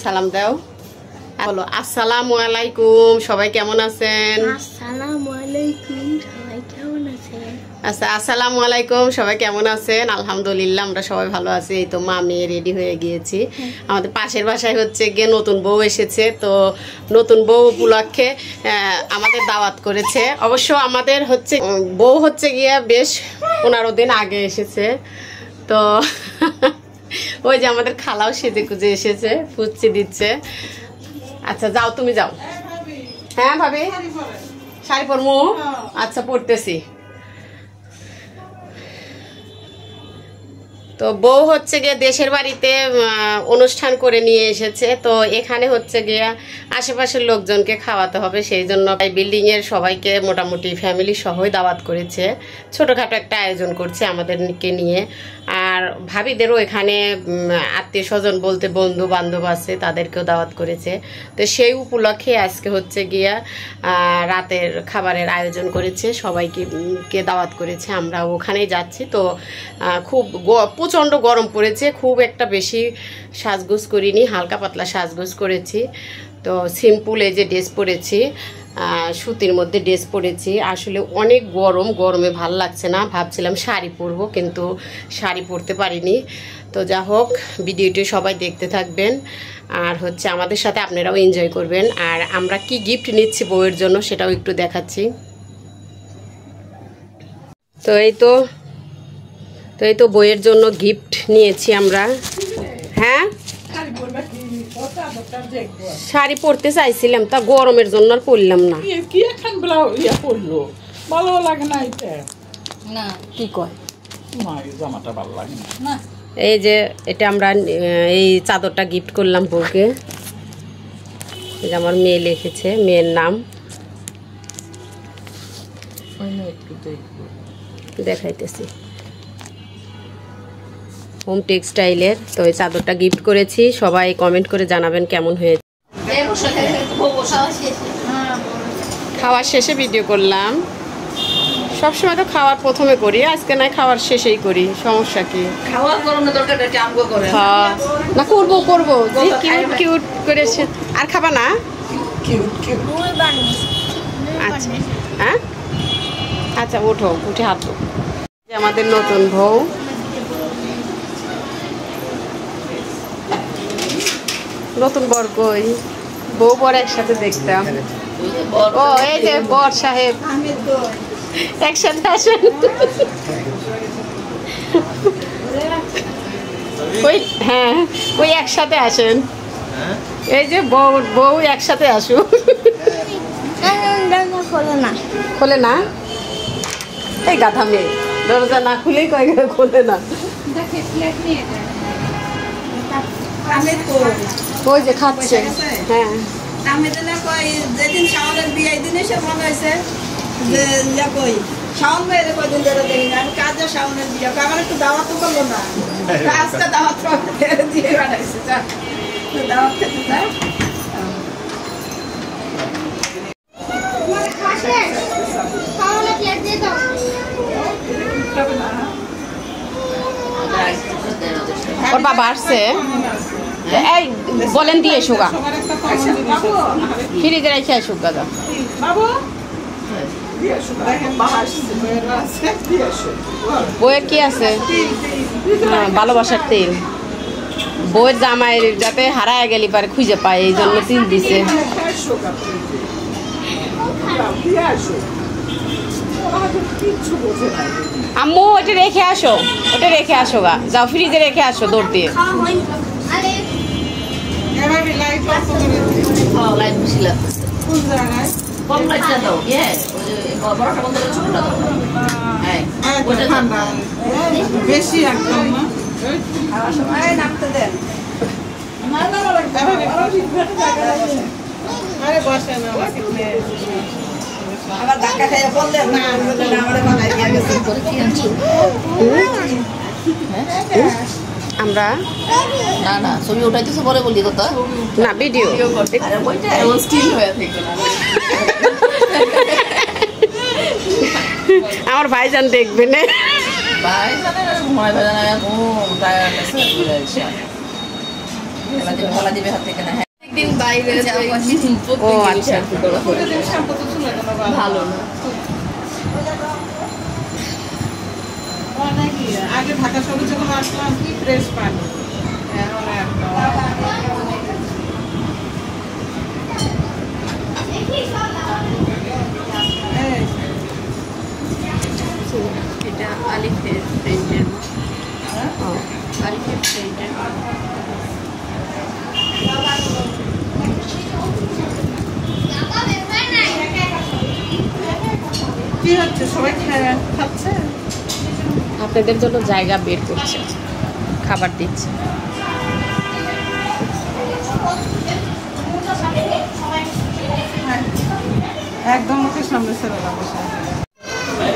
সালাম দাও বলো। আসসালামু আলাইকুম, সবাই কেমন আছেন? আসসালামু আলাইকুম, সবাই কেমন আছেন? আচ্ছা, আসসালামু আলাইকুম, সবাই কেমন আছেন? আলহামদুলিল্লাহ আমরা সবাই ভালো আছি। এই তো মা মেয়ে রেডি হয়ে গিয়েছি। আমাদের পাশের বাসায় হচ্ছে গিয়ে নতুন বউ এসেছে, তো নতুন বউ উপলক্ষে আমাদের দাওয়াত করেছে। অবশ্য আমাদের হচ্ছে বউ হচ্ছে গিয়ে বেশ 15 দিন আগে এসেছে, তো ওই যে আমাদের খালাও সেজে কুজে এসেছে, ফুচি দিচ্ছে। আচ্ছা যাও, তুমি যাও। হ্যাঁ ভাবি, শাড়ি পরমু? আচ্ছা পরতেছি। তো বউ হচ্ছে গিয়ে দেশের বাড়িতে অনুষ্ঠান করে নিয়ে এসেছে, তো এখানে হচ্ছে গিয়ে আশেপাশের লোকজনকে খাওয়াতে হবে, সেই জন্য বিল্ডিংয়ের সবাইকে মোটামুটি ফ্যামিলি সহই দাওয়াত করেছে। ছোটোখাটো একটা আয়োজন করছে আমাদেরকে নিয়ে। আর ভাবিদেরও এখানে আত্মীয় স্বজন বলতে বন্ধু বান্ধব আছে, তাদেরকেও দাওয়াত করেছে। তো সেই উপলক্ষে আজকে হচ্ছে গিয়া রাতের খাবারের আয়োজন করেছে, সবাইকে দাওয়াত করেছে। আমরা ওখানেই যাচ্ছি। তো খুব প্রচণ্ড গরম পড়েছে, খুব একটা বেশি সাজগোজ করিনি, হালকা পাতলা সাজগোজ করেছি। তো সিম্পল এই যে ড্রেস পরেছি, সুতির মধ্যে ড্রেস পরেছি। আসলে অনেক গরমে ভাল লাগছে না, ভাবছিলাম শাড়ি পরবো, কিন্তু শাড়ি পরতে পারিনি। তো যা হোক, ভিডিওটি সবাই দেখতে থাকবেন, আর হচ্ছে আমাদের সাথে আপনারাও এনজয় করবেন। আর আমরা কি গিফট নিচ্ছি বউয়ের জন্য সেটাও একটু দেখাচ্ছি। তো এই তো বইয়ের জন্য গিফট নিয়েছি আমরা। হ্যাঁ, শাড়ি পরতে চাইছিলাম, তা গরমের জন্য আর পরলাম না। ভালো লাগে না, না কি কয়, জামাটা ভালো লাগে না। এই যে এটা আমরা এই চাদরটা গিফট করলাম বউকে। এটা আমার মেয়ে লিখেছে, মেয়ের নাম দেখাইতেছি, হোম টেক্সটাইলের। তো এই চাদরটা গিফট করেছি, সবাই কমেন্ট করে জানাবেন কেমন হয়েছে। খাওয়ার শেষে ভিডিও করলাম, সবসময় তো খাওয়ার প্রথমে করি, আজকে নয় খাওয়ার শেষেই করি, সমস্যা কি? না করবো যে কিউট কিউট করেছে। আর খাবা না? আচ্ছা হ্যাঁ, আচ্ছা ওঠো, উঠে হাত দো। আমাদের নতুন বউ, নতুন বর কই? বউ বর একসাথে দেখতাম। ও এই যে বর সাহেব, একসাথে আসেন। ওই হ্যাঁ, ওই একসাথে আসেন। এই যে বউ একসাথে আসুক। খোলে না, এই গাধা মেয়ে, দরজা না খুলেই কয় খোলে না। ওই যে খাচ্ছে। হ্যাঁ, যেদিন শাওনের বিয়ে দিনে সে মনে হয়েছে যে কই শাওন মেয়ের কয়দিন ধরে দেখি না, আমি কাজে শাওনের বিয়ে আমার একটু দাওয়াত করলো না, আজকে দাওয়াত দিয়ে বানাইছে, দাওয়াত খেতে চায়। ওর বাবা আসছে, এই বলেন দিয়ে এসুগা, ফ্রিজে রেখে আসুক দাদা। বইয়ের কি আছে? ভালোবাসার তেল। বইয়ের জামাইয়ের যাতে হারায় গেলি পারে খুঁজে পায়, এই জন্য তেল দিছে। আম্মু ওটা রেখে আসো, ওটা রেখে আসো গা, যাও ফ্রিজে রেখে আসো দৌড় দিয়ে। বেশি একদম নামতে দেন, আরে বসে না, আবার ধাক্কা খাইয়ে বললেন না, আমাদের বানাই দিয়ে গেছে। আমরা না ছবি উঠাইতেছে পরে বলি কথা না, ভিডিও আমার ভাইজান দেখবে না, গলা দিবে হাত থেকে না। হ্যাঁ একদিন বাইরে ও আচ্ছা প্রতিদিন শ্যাম্পু তো চুলে কেন ভালো না। নাকি আগে ঢাকা শহরে যখন আসলাম কি ফ্রেশ পানি, এখন একদম এই, এটা আলিফের ফ্রেন্ডের আলিফের ফ্রেন্ডের কি হচ্ছে সবাই খাচ্ছে? আপনাদের জন্য জায়গা বের করছে, খাবার দিচ্ছে। একদম মুখের সামনে ছেলেরা বসে।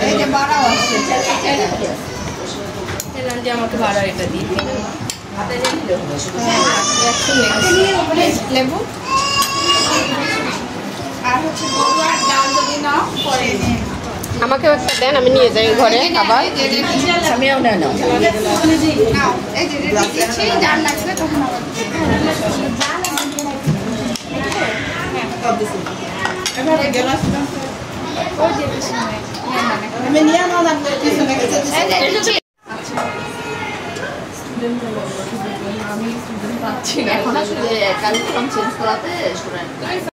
এই যে বাড়াও আসছে যে আমাকে ভাড়া এটা দিয়ে দিন। লেবু আর হচ্ছে গরু আর ডাল যদি নাও পরে আমাকেও একটা দেন, আমি নিয়ে যাই ঘরে খাবার। আমিও নাও নাও এই যে রেডি দিচ্ছি, ডাল লাগবে তখন আবার এভাবে গেলাস না? আমি নিয়ে নাও না পিছনে গেছে। এখন আসলে কারিকুলাম চেঞ্জ করাতে স্টুডেন্ট